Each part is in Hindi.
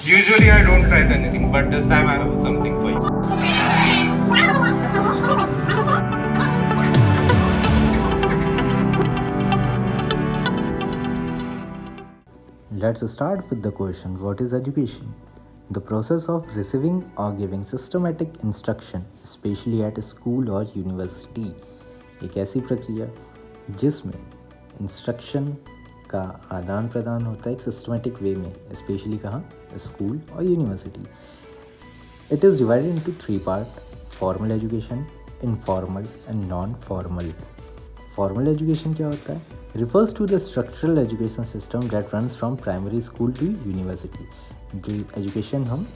Usually I don't write anything, but this time I have something for you. Let's start with the question, what is education? The process of receiving or giving systematic instruction, especially at school or university. एक ऐसी प्रक्रिया जिसमें इंस्ट्रक्शन का आदान प्रदान होता है एक सिस्टमेटिक वे में, स्पेशली कहाँ, स्कूल और university. It is divided into three parts: formal education, informal and non-formal. Formal education क्या होता है? Refers to the structural education system that runs from primary school to university. जो एजुकेशन हम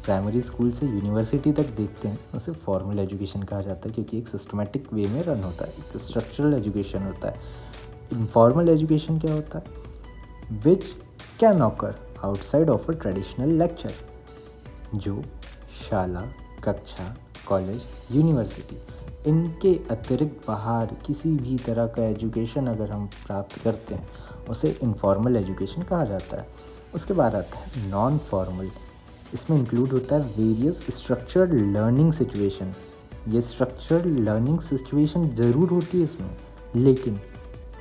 प्राइमरी स्कूल से यूनिवर्सिटी तक देखते हैं उसे फॉर्मल एजुकेशन कहा जाता है, क्योंकि एक सिस्टमेटिक वे में रन होता है, एक स्ट्रक्चरल एजुकेशन होता है. इनफॉर्मल एजुकेशन क्या होता है? Which can occur outside of a traditional lecture, जो शाला, कक्षा, कॉलेज, यूनिवर्सिटी इनके अतिरिक्त बाहर किसी भी तरह का एजुकेशन अगर हम प्राप्त करते हैं उसे इनफॉर्मल एजुकेशन कहा जाता है. उसके बाद आता है नॉन फॉर्मल. इसमें इंक्लूड होता है वेरियस स्ट्रक्चर्ड लर्निंग सिचुएशन. ये स्ट्रक्चर्ड लर्निंग सिचुएशन ज़रूर होती है इसमें, लेकिन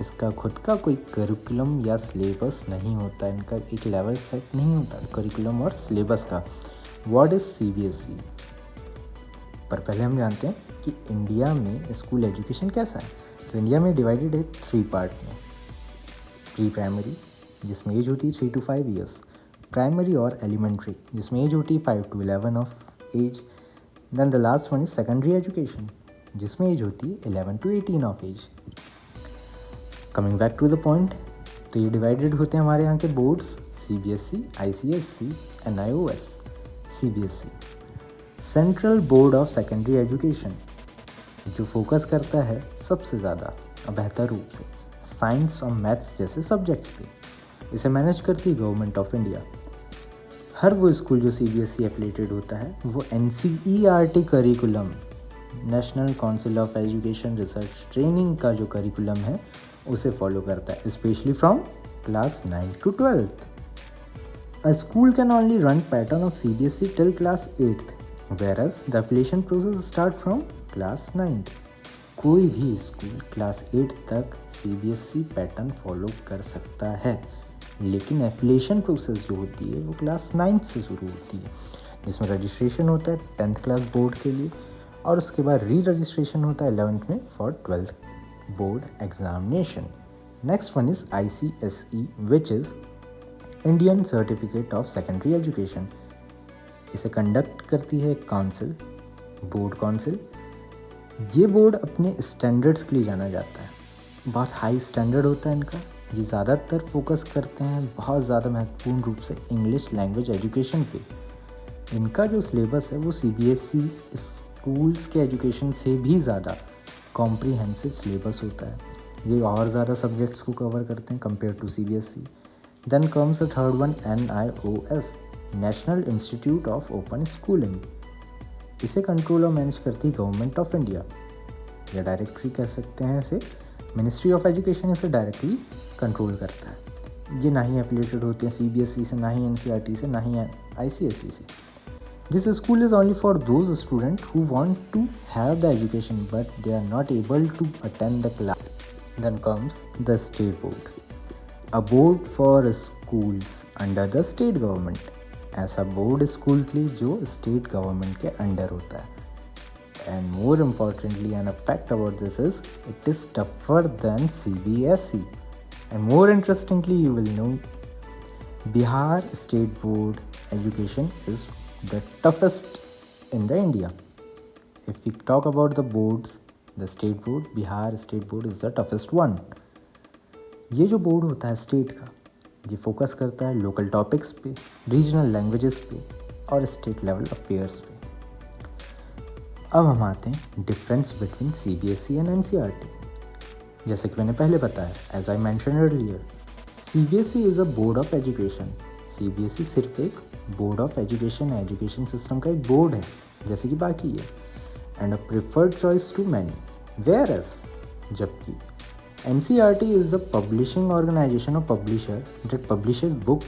इसका खुद का कोई करिकुलम या सिलेबस नहीं होता, इनका एक लेवल सेट नहीं होता करिकुलम और सिलेबस का. What is CBSE? पर पहले हम जानते हैं कि इंडिया में स्कूल एजुकेशन कैसा है. तो इंडिया में डिवाइडेड है 3 पार्ट में. प्री प्राइमरी जिसमें एज होती है 3 to 5 ईयर्स, प्राइमरी और एलिमेंट्री जिसमें एज होती है 5 to 11 of age, then the last one is secondary education जिसमें एज होती है 11 to 18 of age. Coming back to the point, तो ये डिवाइडेड होते हैं हमारे यहाँ के boards CBSE, ICSE, NIOS. CBSE Central Board of Secondary Education, जो फोकस करता है सबसे ज़्यादा और बेहतर रूप से साइंस और मैथ्स जैसे सब्जेक्ट्स पे. इसे मैनेज करती है गवर्नमेंट ऑफ इंडिया. हर वो स्कूल जो CBSE एफिलेटेड होता है वो NCERT curriculum, national council of education research training का जो करिकुलम है उसे फॉलो करता है, specially from class 9 to 12th. A school can only run pattern of CBSE till class 8th, whereas the affiliation process start from class 9th. कोई भी स्कूल क्लास 8 तक CBSE पैटर्न फॉलो कर सकता है, लेकिन एफिलिएशन प्रोसेस जो होती है वो क्लास 9th से शुरू होती है, जिसमें रजिस्ट्रेशन होता है 10th क्लास बोर्ड के लिए और उसके बाद री रजिस्ट्रेशन होता है 11th में for 12th board examination. Next one is ICSE which is Indian certificate of Secondary education. इसे कंडक्ट करती है काउंसिल, बोर्ड काउंसिल. ये बोर्ड अपने स्टैंडर्ड्स के लिए जाना जाता है, बहुत हाई स्टैंडर्ड होता है इनका. ये ज़्यादातर फोकस करते हैं बहुत ज़्यादा महत्वपूर्ण रूप से इंग्लिश लैंग्वेज एजुकेशन पे. इनका जो सिलेबस है वो CBSE स्कूल्स के एजुकेशन से भी ज़्यादा कॉम्प्रिहेंसिव सिलेबस होता है. ये और ज़्यादा सब्जेक्ट्स को कवर करते हैं compare to CBSE. Then comes the third one, NIOS, National Institute of Open Schooling. इसे कंट्रोल और मैनेज करती है गवर्नमेंट ऑफ इंडिया, या डायरेक्टली कह सकते हैं इसे मिनिस्ट्री ऑफ एजुकेशन इसे डायरेक्टली कंट्रोल करता है. ये ना ही एफिलेटेड होती है CBSE से, ना ही NCERT से, ना ही ICSE से. This school is only for those student who want to have the education but they are not able to attend the class. Then comes the state board, a board for schools under the state government. ऐसा बोर्ड स्कूल के लिए जो स्टेट गवर्नमेंट के अंडर होता है. And more importantly an fact about this is it is tougher than CBSE. And more interestingly you will know Bihar state board education is the toughest in the India. If we talk about the boards, the state board, Bihar state board is the toughest one. ये जो बोर्ड होता है स्टेट का, ये फोकस करता है लोकल टॉपिक्स पे, रीजनल लैंग्वेजेस पे और स्टेट लेवल अफेयर्स पे. अब हम आते हैं difference between CBSE and NCERT. जैसे कि मैंने पहले बताया, as I mention earlier, CBSE is a board of education. CBSE सिर्फ एक बोर्ड ऑफ एजुकेशन है, एजुकेशन सिस्टम का एक बोर्ड है जैसे कि बाकी है, and a preferred choice to many. Whereas जबकि NCERT is the publishing organization or publisher that publishes book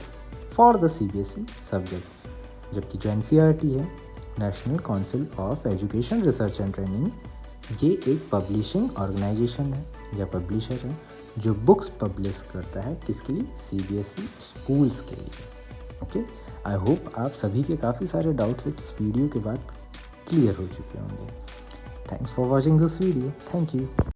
for the CBSE subject. जबकि जो NCERT है, national council of education research and training, ये एक पब्लिशिंग ऑर्गेनाइजेशन है या पब्लिशर है जो बुक्स पब्लिश करता है किसके लिए, CBSE स्कूल्स के लिए। ओके, आई होप आप सभी के काफ़ी सारे डाउट्स इस वीडियो के बाद क्लियर हो चुके होंगे। Thanks for watching this video. Thank you.